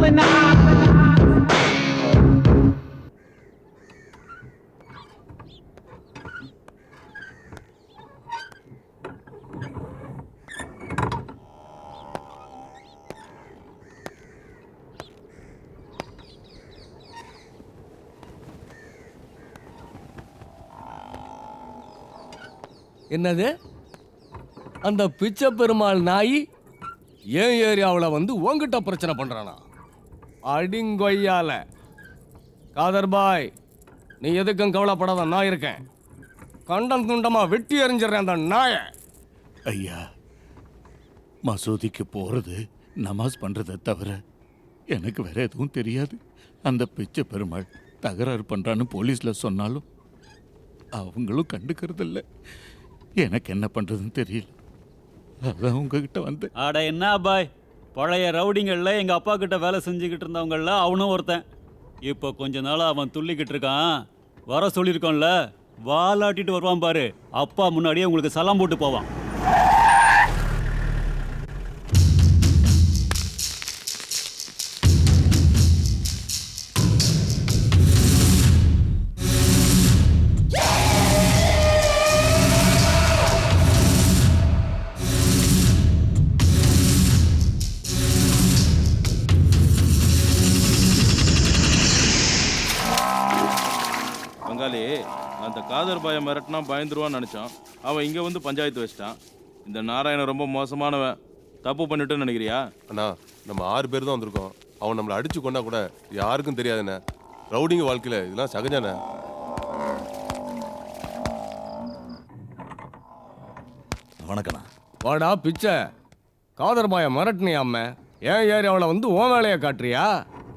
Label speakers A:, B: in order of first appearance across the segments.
A: pulling up.
B: என்னது? அந்த பிச்சை பெருமாள் நாய் ஏன் ஏரியாவில் வந்து உங்ககிட்ட பிரச்சனை பண்றானா? அடிங்கொய்யால காதர்பாய், நீ எதுக்கும் கவலைப்படாத, நான் இருக்கேன். கண்டம் துண்டமா வெட்டி எறிஞ்சிடறேன் அந்த நாய.
C: ஐயா, மசூதிக்கு போறது நமாஸ் பண்றதை தவிர எனக்கு வேற எதுவும் தெரியாது. அந்த பிச்சை பெருமாள் தகராறு பண்றான்னு போலீஸ்ல சொன்னாலும் அவங்களும் கண்டுக்கிறது இல்லை. எனக்கு என்ன பண்றதுன்னு தெரியல. அதான் உங்ககிட்ட வந்து.
D: ஆட என்ன பாய், பழைய ரவுடிங்கள்ல எங்க அப்பா கிட்ட வேலை செஞ்சுக்கிட்டு இருந்தவங்கள அவனும் ஒருத்தன். இப்போ கொஞ்ச நாளா அவன் துள்ளிக்கிட்டு இருக்கான். வர சொல்லியிருக்கோம்ல, வாலாட்டிட்டு வருவான் பாரு. அப்பா முன்னாடியே உங்களுக்கு சலாம் போட்டு போவான்.
E: அந்த காதர்பாயை மிரட்டினா பயந்துருவான்னு நினைச்சான். அவன் இங்க வந்து பஞ்சாயத்து வச்சிட்டான். இந்த நாராயணன் ரொம்ப மோசமானவன். தப்பு பண்ணிட்டுன்னு நினைக்கிறியா?
F: அண்ணா, நம்ம 6 பேர் தான் வந்திருக்கோம். அவன் நம்மளை அடிச்சு கொண்டா கூட யாருக்கும் தெரியாதுண்ணே. ரவுடிங்க வாழ்க்கையில இதெல்லாம் சகஜானே.
C: வணக்கண்ணா.
B: வாடா பிச்சை, காதர்பாயை மிரட்டினியாம ஏன் ஏரியாவில் வந்து உன் வேலையை காட்டுறியா?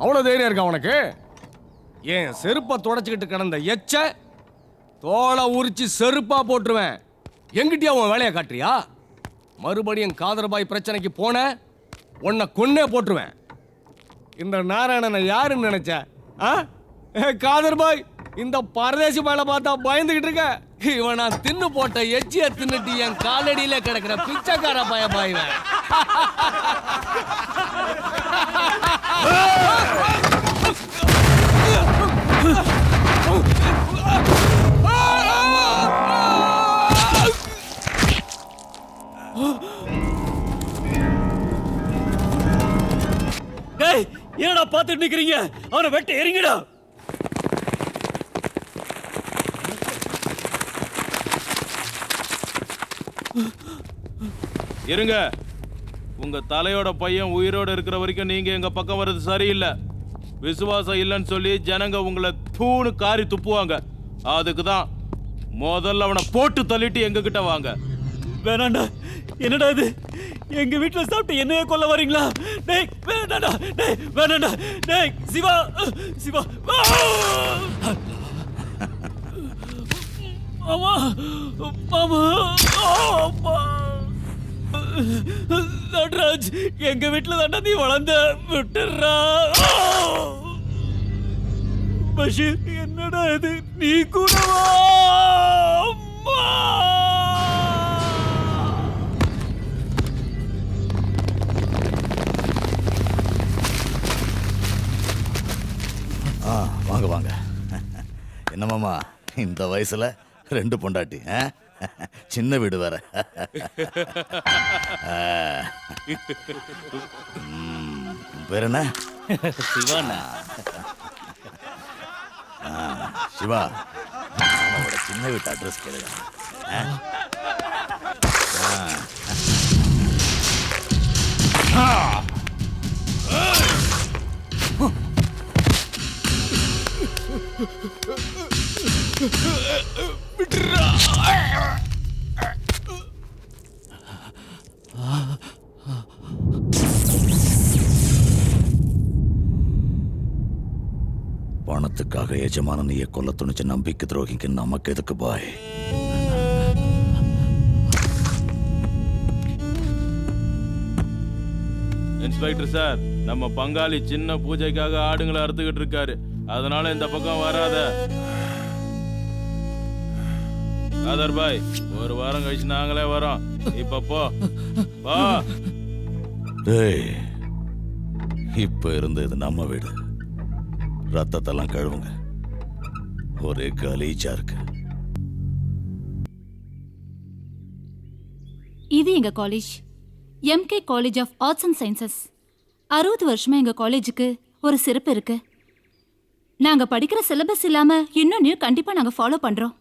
B: அவ்வளோ தைரியம் இருக்கா உனக்கு? ஏன் செருப்பை தொடச்சிக்கிட்டு கிடந்த எச்ச தோலை உரிச்சு செருப்பா போட்டுருவேன். எங்கிட்டயா உன் வேலையை காட்டுறியா? மறுபடியும் காதர்பாய் பிரச்சனைக்கு போன உன்னை கொன்னே போட்டுருவேன். இந்த நாராயணனை யாருன்னு நினைச்ச? காதர்பாய், இந்த பரதேசி மேல பார்த்தா பயந்துகிட்டு இருக்க. இவன் நான் தின்னு போட்ட எச்சிய தின்னுட்டு என் காலடியில கிடக்கிற பிச்சைக்கார பாய்வேன்.
D: என்னடா பார்த்துட்டு நிக்கிறீங்க? அவனை வெட்ட எறிங்கடா.
E: இருங்க. உங்க தலையோட பையன் உயிரோட இருக்கிற வரைக்கும் நீங்க எங்க பக்கம் வர்றது சரியில்லை. விசுவாசம் இல்லைன்னு சொல்லி ஜனங்க உங்களை தூணு காரி துப்புவாங்க. அதுக்கு தான் முதல்ல அவனை போட்டு தள்ளிட்டு எங்க கிட்ட வாங்க.
D: வேணாண்டா. என்னடா இது? எங்க வீட்டுல சாப்பிட்டு என்னையே கொல்ல வரீங்களா? டேய் வேணாண்டா. டேய் வேணாண்டா. டேய் சிவா, சிவா. மாமா, மாமா, அப்பா. நடராஜ், எங்க வீட்டுல தாண்டா நீ வளர்ந்த. விட்டுறா. பஷீர், என்னடா இது? நீ கூட வா.
C: வாங்க வாங்க. என்ன மாமா, இந்த வயசுல 2 பொண்டாட்டி? சின்ன வீடு வேற. பேர் என்ன?
D: சிவாண்ணா.
C: சிவா, அவனோட சின்ன வீட்டு அட்ரஸ் கேளுங்க. பணத்துக்காக எஜமானனையே கொல்ல துணிச்ச நம்பிக்கை துரோகிக்கு நமக்கு எதுக்கு பாய்?
E: இன்ஸ்பெக்டர் சார், நம்ம பங்காளி சின்ன பூஜைக்காக ஆடுங்களை அறுத்துக்கிட்டு இருக்காரு. அதனால இந்த பக்கம் வராத. காதர்பாய், 1 வாரம் கழிச்சு நாங்களே வரோம். இப்ப போ.
A: இப்ப இருந்து இது நம்ம வீடு. ரத்தத்தெல்லாம் கழுவுங்க. ஒரே கலீச்சா இருக்கு.
G: இது எங்க college, MK college of arts and sciences. 60 வருஷமா எங்க காலேஜுக்கு ஒரு சிறப்பு இருக்கு. நாங்க படிக்கிற சிலபஸ் இல்லாம இன்னொன்னு கண்டிப்பா நாங்க ஃபாலோ பண்றோம்.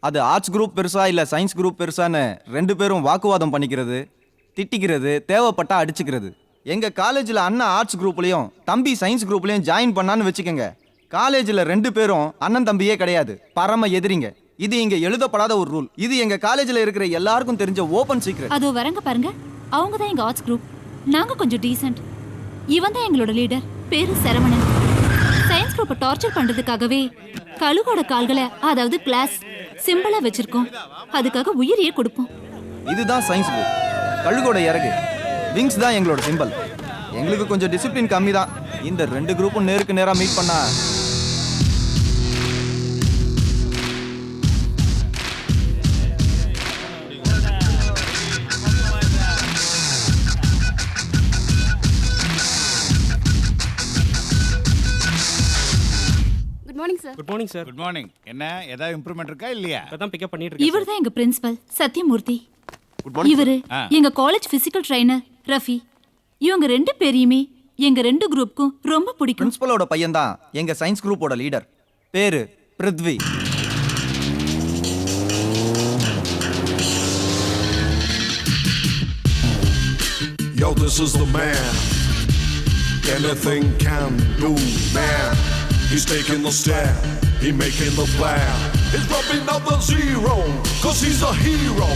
H: அது ஆர்ட்ஸ் குரூப் பெருசா இல்ல சயின்ஸ் குரூப் பெருசான்னு 2 பேரும் வாக்குவாதம் பண்ணிக்கிறது, திட்டிக்கிறது, தேவைப்பட்டா அடிச்சுக்கிறது. எங்க காலேஜில் அண்ணன் ஆர்ட்ஸ் குரூப்லயும் தம்பி சயின்ஸ் குரூப்லயும் ஜாயின் பண்ணான்னு வச்சுக்கோங்க, காலேஜில் 2 பேரும் அண்ணன் தம்பியே கிடையாது, பரம எதிரிங்க. இது இங்க எழுதப்படாத ஒரு ரூல். இது எங்க காலேஜில் இருக்கிற எல்லாருக்கும் தெரிஞ்ச ஓபன் சீக்ரெட்.
G: அதோ வரங்க பாருங்க, அவங்க தான் எங்க ஆர்ட்ஸ் குரூப். நாங்க கொஞ்சம் டீசென்ட். இவன் தான் எங்களோட லீடர், பேரு சரவணன். சயின்ஸ் குரூப்பை டார்ச்சர் பண்றதுக்காகவே கழுகோட கால்களை, அதாவது கிளாஸ் சிம்பிளா வச்சிருக்கோம். அதுக்காக உயிரையே கொடுப்போம்.
H: இதுதான் சயின்ஸ் குரூப். கழுகோட இறகு விங்ஸ் தான் எங்களோட சிம்பல். எங்களுக்கு கொஞ்சம் டிசிப்ளின் கம்மி தான். இந்த 2 குரூப்பும் நேருக்கு நேரா மீட் பண்ணா
I: good morning sir.
J: Good morning sir.
K: Good morning. என்ன ஏதாவது இம்ப்ரூவ்மெண்ட் இருக்கா இல்லையா?
J: இப்பதான் பிக்கப் பண்ணிட்டு இருக்கேன்.
G: இவர் தான் எங்க பிரின்சிபல் சத்யமூர்த்தி. இவரு எங்க காலேஜ் பிசிக்கல் ட்ரைனர் ரஃபி. இவங்க 2 பேரையுமே எங்க 2 குரூப்புக்கும் ரொம்ப பிடிக்கும்.
H: பிரின்சிபலோட பையன் தான் எங்க சயின்ஸ் குரூப்போட லீடர், பேரு Prithvi.
L: Yo, this is the man. Anything can do, man. He's taking the step, he making the plan. He's rubbing out the zero, cause he's a hero.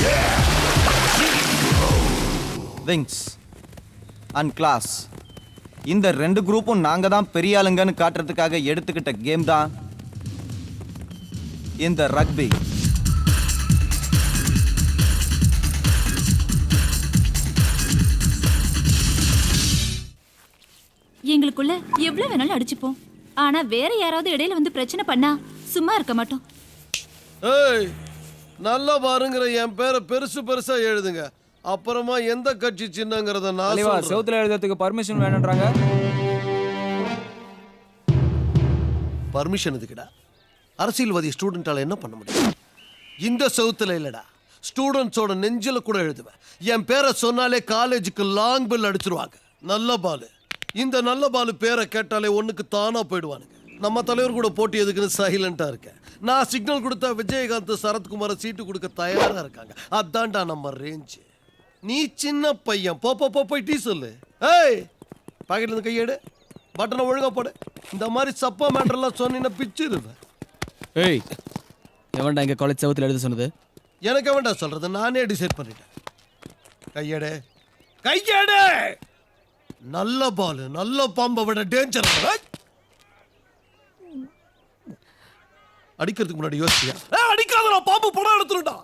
L: Yeah.
H: Wings and class, இந்த 2 குரூப்பும் நாங்க தான் பெரிய ஆளுங்கன்னு காட்டுறதுக்காக எடுத்துக்கிட்ட game தான் இந்த rugby.
G: எங்களுக்குள்ள எவ்வளவு வேணாலும் அடிச்சுப்போம். ஆனா வேற யாராவது இடையில வந்து பிரச்சனை பண்ணா சும்மா இருக்க மாட்டோம்.
M: ஏய், நல்லா பாருங்கிற என் பேரை பெருசு பெருசா எழுதுங்க. அப்புறமா எந்த கட்சி சின்னங்கிறத நான் சொல்றேன்.
H: செவுத்துல எழுதுறதுக்கு பர்மிஷன் வேணும்ன்றாங்க.
M: பர்மிஷன் எதுக்குடா? அரசியல்வாதி ஸ்டூடெண்டால என்ன பண்ண முடியும்? இந்த செவுத்துல இல்லடா, ஸ்டூடெண்ட்ஸோட நெஞ்சில கூட எழுதுவேன். என் பேரை சொன்னாலே காலேஜுக்கு லாங் பெல் அடிச்சிருவாங்க. நல்ல பாலு, இந்த நல்ல பாலு பேரை கேட்டாலே ஒண்ணுக்கு தானா போயிடுவானுங்க. நம்ம தலைவர் கூட போட்டி எதுக்குன்னு சைலண்டா இருக்கேன். நான் சிக்னல் கொடுத்தா விஜயகாந்த் சரத்குமார சீட்டு கொடுக்க தயாரா இருக்காங்க. அதான்டா நம்ம ரேஞ்சு. நீ சின்ன பையன், போய் டீ சொல்லு. ஏய், பாக்கெட்ல இருந்து கையெடு, பட்டனை ஒழுங்கா போடு. இந்த மாதிரி சப்பா மேட்டர்லாம் சொன்னீங்கன்னா பிச்சிருவேன்.
J: ஏய், எவன்டா எங்க காலேஜ் செவத்துல எழுத சொன்னது?
M: எனக்கு வேண்டாம் சொல்றது, நானே டிசைட் பண்ணிட்டேன். கையெடு, கையெடு. நல்ல பால், நல்ல பாம்பை விட டேஞ்சர். அடிக்கிறதுக்கு முன்னாடி யோசிச்சியா? அடிக்காதடா, பாம்பு படம் எடுத்துருடா.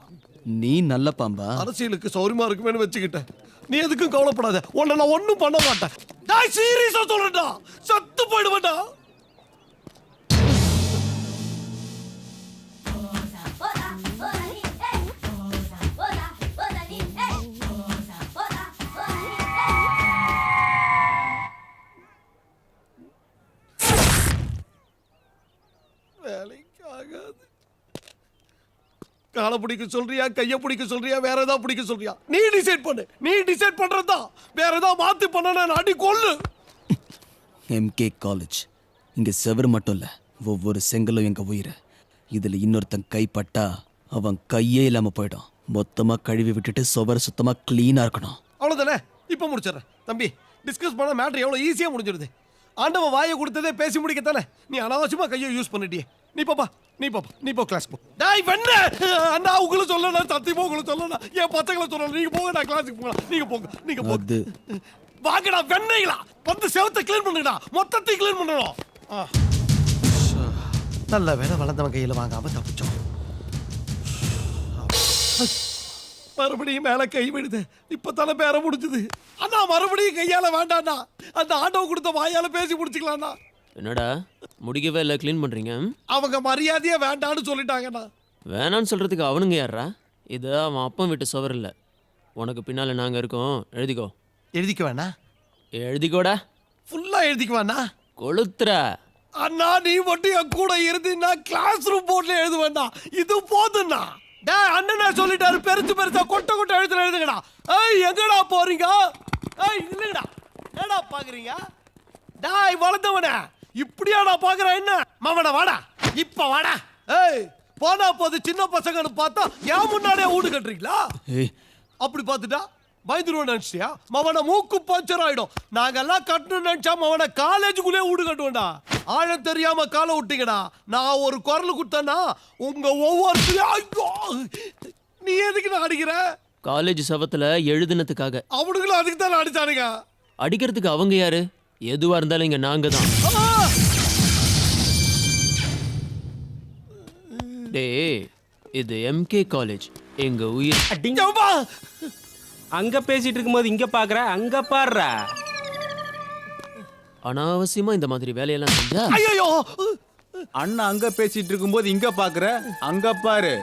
J: நீ நல்ல பாம்பா?
M: அரசியலுக்கு சௌரியமா இருக்குமேனு வச்சுக்கிட்டேன். நீ எதுக்கும் கவலைப்படாத, உன்னை நான் ஒண்ணும் பண்ண மாட்டேன். நான் சீரியஸா சொல்றேன்டா, சத்து போயிடுவேன்டா. வேலைக்கு ஆகாது. காலை பிடிக்க சொல்றியா, கையை பிடிக்க சொல்றியா, வேற ஏதாவது பிடிக்க சொல்றியா? நீ டிசைட் பண்ணு. நீ டிசைட் பண்றதா. வேற ஏதாவது மாத்தி பண்ணனா அடி கொல்லு.
J: எம்கே காலேஜ் இங்க செவர் மட்டும் இல்ல, ஒவ்வொரு செங்கலும் எங்க உயிர். இதுல இன்னொருத்தன் கைப்பட்டா அவன் கையே இல்லாம போயிடும். மொத்தமா கழுவி விட்டுட்டு சுவர் சுத்தமா கிளீனா இருக்கணும்.
M: அவ்வளவுதானே? இப்ப முடிச்சிடறேன் தம்பி. டிஸ்கஸ் பண்ண மேட்டர் எவ்வளவு ஈஸியா முடிஞ்சிருது. ஆண்டவன் வாயை கொடுத்ததே பேசி முடிக்கத்தானே. நீ அனாவசியமா கையை யூஸ் பண்ணிட்டியே. நீ பாப்பா, நீ போ கிளாஸ் போ. டேய் வெண்ண, அண்ணா உங்களுக்கு சொல்லணும், சத்தியமா உங்களுக்கு சொல்லணும். என் பசங்களை சொல்லணும். நீங்க போங்க, நான் கிளாஸுக்கு போகலாம். நீங்க போங்க. வாங்கடா வெண்ணைகளா, வந்து செவத்தை கிளீன் பண்ணுங்கடா. மொத்தத்தையும் கிளீன் பண்ணணும். நல்ல வேலை வளர்ந்தவன் கையில வாங்காம தப்பிச்சோம். மறுபடியும் மேல கை விடுது. இப்பதானே பேர முடிஞ்சது. அண்ணா மறுபடியும் கையால வேண்டாண்ணா. அந்த ஆட்டோ கொடுத்த வாயால பேசி முடிச்சுக்கலாம்ண்ணா.
J: என்னடா முடிக்கவே இல்லை, க்ளீன் பண்றீங்க?
M: அவங்க மரியாதையா வேண்டான்னு சொல்லிட்டாங்கண்ணா.
J: வேணான்னு சொல்றதுக்கு அவனுங்க யாரா? இது அவன் அப்பன் வீட்டு சுவர் இல்லை. உனக்கு பின்னால நாங்க இருக்கோம், எழுதிக்கோ.
M: எழுதிக்க வேணா?
J: எழுதிக்கோடா.
M: ஃபுல்லா எழுதிக்க வேணா?
J: கொளுத்துற.
M: அண்ணா நீ மட்டும் என் கூட இருந்தீன்னா கிளாஸ் ரூம் போர்ட்ல எழுத வேண்டாம், இது போதும்ண்ணா. டேய் அண்ணனா சொல்லிட்டாரு, பெருசு பெருசா கொட்ட கொட்ட எழுத்துல எழுதுங்கடா. ஏய் எங்கடா போறீங்க? ஏய் இல்லடா, என்னடா பாக்குறீங்க? டேய் வளர்ந்தவனே, இப்படியா நான் பாக்குறேன்? என்ன மாமடா வாடா, இப்ப வாடா. ஏய் போனா போது சின்ன பசங்கன்னு பார்த்தா ஏன் முன்னாடியே வீடு கட்டுறீங்களா?
J: ஏய்
M: அப்படி பார்த்துட்டா பயந்துருவோம் நினைச்சியா? மவன மூக்கு பஞ்சர் ஆயிடும். நாங்கெல்லாம் கட்டணும்னு நினைச்சா மவன காலேஜுக்குள்ளே வீடு கட்டுவோம்டா. ஆழம் தெரியாம காலை விட்டீங்கடா, நான் ஒரு குரல் கொடுத்தேன்னா உங்க ஒவ்வொரு நீ எதுக்கு நான் அடிக்கிற?
J: காலேஜ் சவத்துல எழுதுனதுக்காக.
M: அவனுங்களும் அதுக்கு தான் அடிச்சானுங்க.
J: அடிக்கிறதுக்கு அவங்க யாரு? எதுவா இருந்தாலும் இங்க நாங்க தான். டேய் இது எம்கே காலேஜ், எங்க உயிர்.
B: அங்க பேசிட்டு இருக்கும்போது இங்க பாக்குற, அங்க பாடுற.
J: அனாவசியமா இந்த மாதிரி வேலையெல்லாம் செஞ்சா
M: ஐயோ
K: அண்ணா அங்க பேசிட்டு இருக்கும்போது இங்க பாக்குற, அங்க பாரு.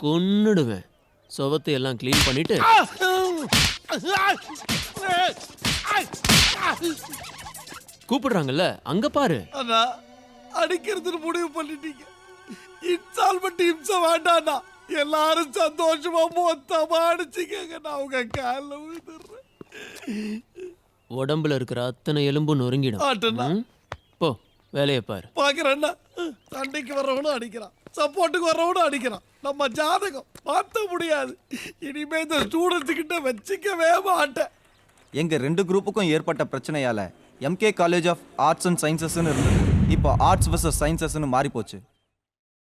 J: கொன்னுடுவேன். சுவத்தை எல்லாம் க்ளீன் பண்ணிட்டு கூப்பிடுறாங்கல்ல, அங்க பாரு.
M: அண்ணா அடிக்கிறதுன்னு முடிவு பண்ணிட்டீங்க. இன்ஸ்டால்மெண்ட் இம்சை வேண்டாண்ணா, எல்லாரும் சந்தோஷமா மொத்தமா அடிச்சுக்கங்க. நான் உங்க காலில் விழுந்துடுறேன்.
J: உடம்புல இருக்கிற அத்தனை எலும்பும் நொறுங்கிடும்.
M: ஆட்டண்ணா.
J: போ வேலையை பாரு.
M: பாக்குறேன்னா சண்டைக்கு வர்றவனும் அடிக்கிறான், சப்போர்ட்டுக்கு வர்றவனும் அடிக்கிறான். நம்ம ஜாதகம் மாற்ற முடியாது. இனிமே இந்த ஸ்டூடெண்ட்ஸ் கிட்ட வச்சுக்கவே மாட்டேன்.
H: எங்க ரெண்டு குரூப்புக்கும் ஏற்பட்ட பிரச்சனையால M K college of arts and சயின்சஸ்ன்னு இருந்தது, இப்போ ஆர்ட்ஸ் வர்சஸ் சயின்சஸ்ன்னு மாறி போச்சு.